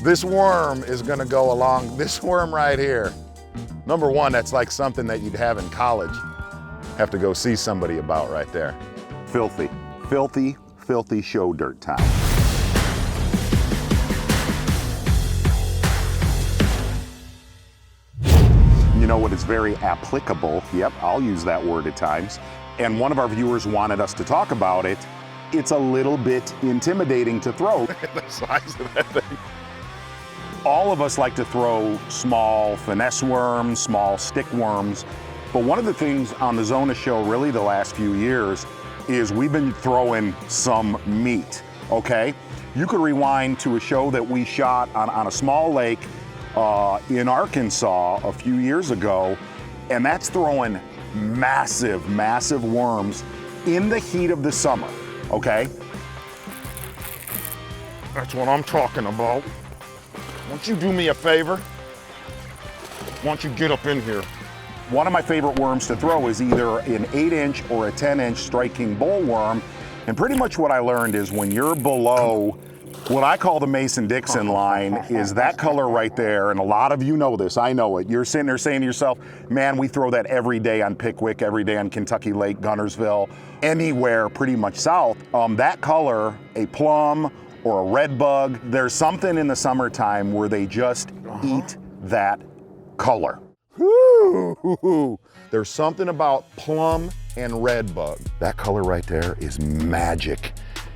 This worm is gonna go along, this worm right here. Number one, that's like something that you'd have in college. Have to go see somebody about right there. Filthy, filthy, filthy show dirt time. You know what is very applicable, yep, I'll use that word at times, and one of our viewers wanted us to talk about it. It's a little bit intimidating to throw. The size of that thing. All of us like to throw small finesse worms, small stick worms, but one of the things on the Zona show really the last few years is we've been throwing some meat, okay? You could rewind to a show that we shot on a small lake in Arkansas a few years ago, and that's throwing massive, massive worms in the heat of the summer, okay? That's what I'm talking about. Won't you do me a favor? Why don't you get up in here? One of my favorite worms to throw is either an 8-inch or a 10-inch Strike King bullworm, and pretty much what I learned is when you're below what I call the Mason-Dixon line is that color right there, and a lot of you know this, I know it. You're sitting there saying to yourself, man, we throw that every day on Pickwick, every day on Kentucky Lake, Guntersville, anywhere pretty much south. That color, a plum or a redbug, there's something in the summertime where they just eat that color. Woo! There's something about plum and redbug. That color right there is magic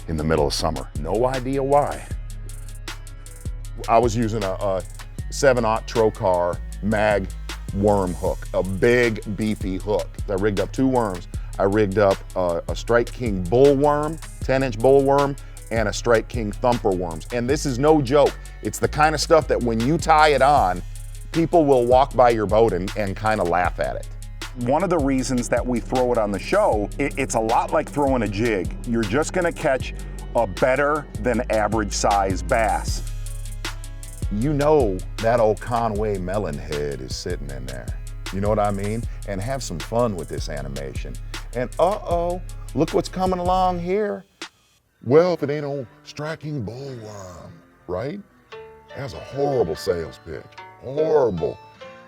in the middle of summer. No idea why. I was using a 7/0 Trokar mag worm hook, a big beefy hook. I rigged up 2 worms. I rigged up a Strike King bullworm, 10-inch bullworm, and a Strike King thumper worms. And this is no joke. It's the kind of stuff that when you tie it on, people will walk by your boat and kind of laugh at it. One of the reasons that we throw it on the show, it's a lot like throwing a jig. You're just gonna catch a better than average size bass. You know that old Conway melon head is sitting in there. You know what I mean? And have some fun with this animation. And uh-oh, look what's coming along here. Well, if it ain't old Strike King bullworm, right? That's a horrible sales pitch. Horrible.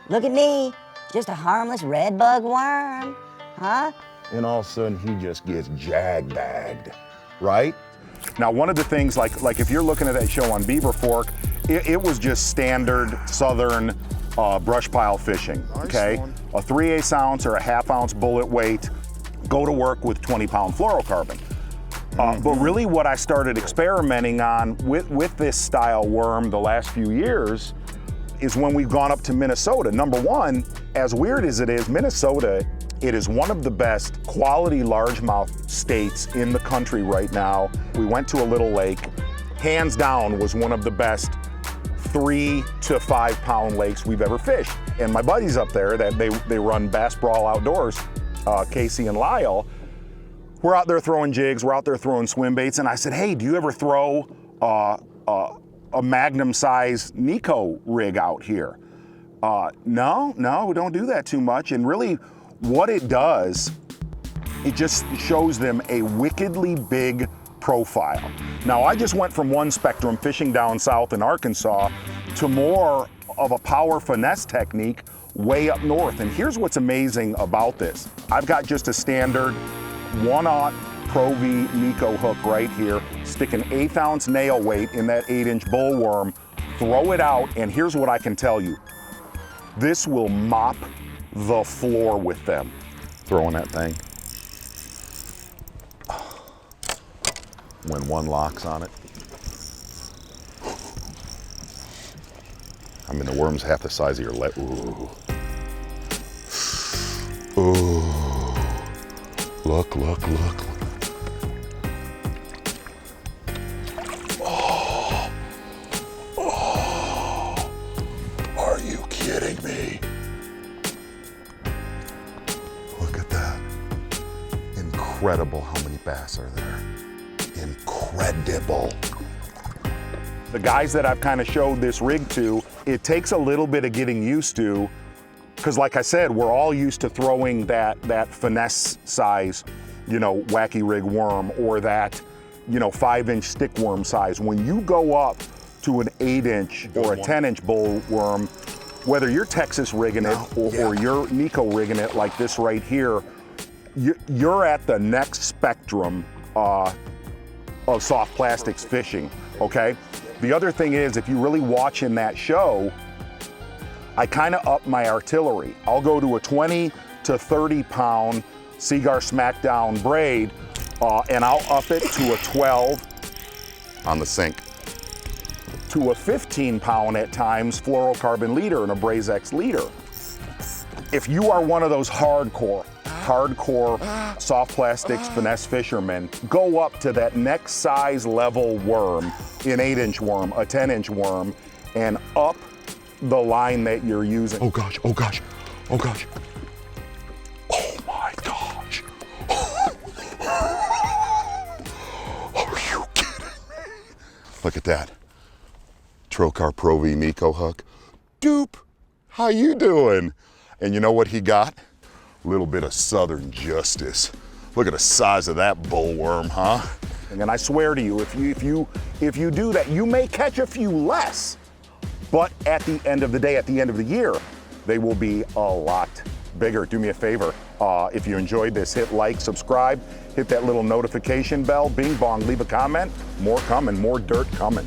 Look at me, just a harmless redbug worm, huh? And all of a sudden he just gets jag-bagged, right? Now, one of the things, like if you're looking at that show on Beaverfork, it was just standard southern brush pile fishing, okay? A 3/8 ounce or a 1/2 ounce bullet weight, go to work with 20-pound fluorocarbon. But really what I started experimenting on with this style worm the last few years is when we've gone up to Minnesota. Number one, as weird as it is, Minnesota, it is one of the best quality largemouth states in the country right now. We went to a little lake, hands down was one of the best 3 to 5 pound lakes we've ever fished. And my buddies up there, that they run Bass Brawl Outdoors, Casey and Lyle, we're out there throwing jigs, we're out there throwing swim baits, and I said, hey, do you ever throw a magnum size Neko rig out here? No, we don't do that too much. And really what it does, it just shows them a wickedly big profile. Now I just went from one spectrum fishing down south in Arkansas to more of a power finesse technique way up north. And here's what's amazing about this. I've got just a standard 1/0 Pro V Neko hook right here, stick an 1/8 ounce nail weight in that 8-inch bullworm, throw it out, and here's what I can tell you. This will mop the floor with them. Throwing that thing. When one locks on it. I mean, the worm's half the size of your leg. Ooh. Ooh. Look. Oh. Are you kidding me? Look at that. Incredible how many bass are there. Incredible. The guys that I've kind of showed this rig to, it takes a little bit of getting used to, because like I said, we're all used to throwing that finesse size, wacky rig worm, or that, 5-inch stick worm size. When you go up to an 8-inch or a 10-inch bullworm, whether you're Texas rigging it or you're Neko rigging it like this right here, you're at the next spectrum of soft plastics fishing, okay? The other thing is, if you really watch in that show, I kind of up my artillery. I'll go to a 20 to 30 pound SEAGUAR Smackdown braid, and I'll up it to a 12 On the sink. to a 15 pound at times fluorocarbon leader and a ABRAZX leader. If you are one of those hardcore soft plastics finesse fishermen, go up to that next size level worm, an 8-inch worm, a 10-inch worm, and up the line that you're using. Oh gosh, oh gosh, oh gosh. Oh my gosh. Are you kidding me? Look at that. Trokar Pro V Neko hook. Dupe, how you doing? And you know what he got? A little bit of Southern justice. Look at the size of that bullworm, huh? And I swear to you, if you do that, you may catch a few less, but at the end of the day, at the end of the year, they will be a lot bigger. Do me a favor, if you enjoyed this, hit like, subscribe, hit that little notification bell, bing bong, leave a comment. More coming, more dirt coming.